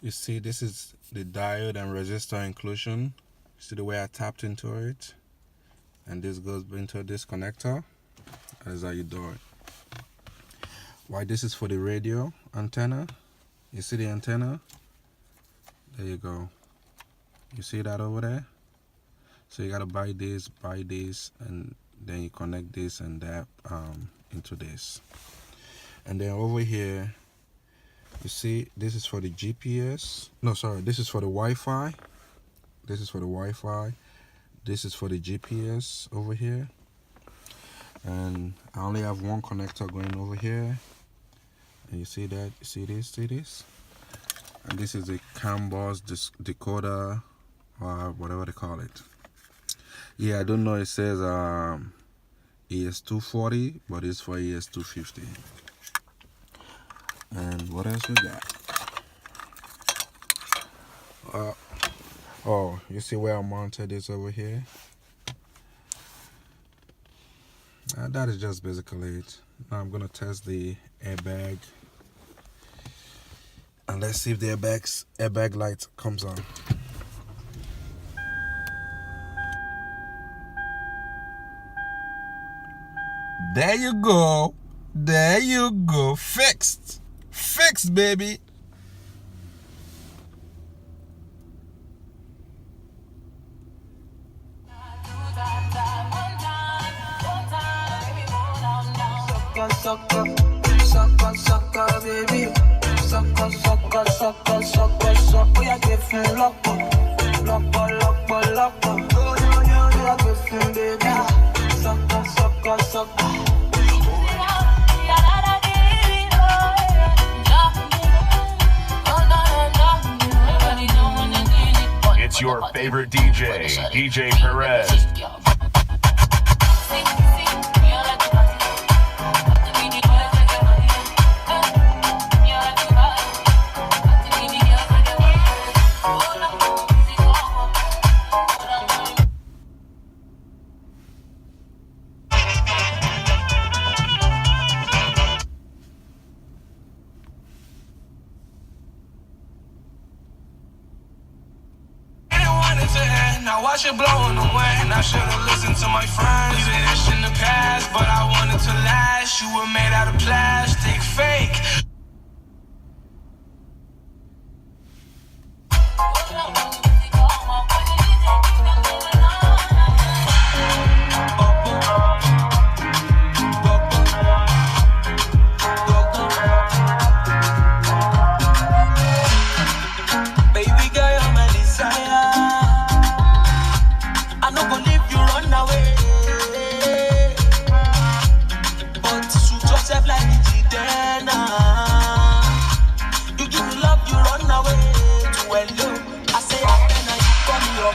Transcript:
You see, this is the diode and resistor inclusion. See the way I tapped into it? And this goes into this connector. That's how you do it. Why this is for the radio antenna. You see the antenna? There you go. You see that over there? So you gotta buy this, and then you connect this and that into this. And then over here, you see, this is for the GPS. No, sorry, this is for the Wi-Fi. This is for the Wi-Fi. This is for the GPS over here. And I only have one connector going over here. And you see that? You see this? See this? And this is the CAN bus decoder, or whatever they call it. Yeah, I don't know. It says ES240, but it's for ES250. And what else we got? Oh, you see where I mounted this over here? That is just basically it. Now I'm gonna test the airbag, and let's see if the airbag light comes on. There you go. There you go. Fixed. Fixed, baby. Sucker, sucker, sucker, baby. Sucker, sucker, sucker, sucker, sucker. Yeah, give me lock, lock, lock, lock. Oh, yeah, give me, baby. Sucker, sucker, sucker. It's your favorite DJ, DJ Perez. Now watch it blowing away. And I should've listened to my friends. Leave it in the past, but I wanted to last. You were made out of plastic, fake. I say, I you call me your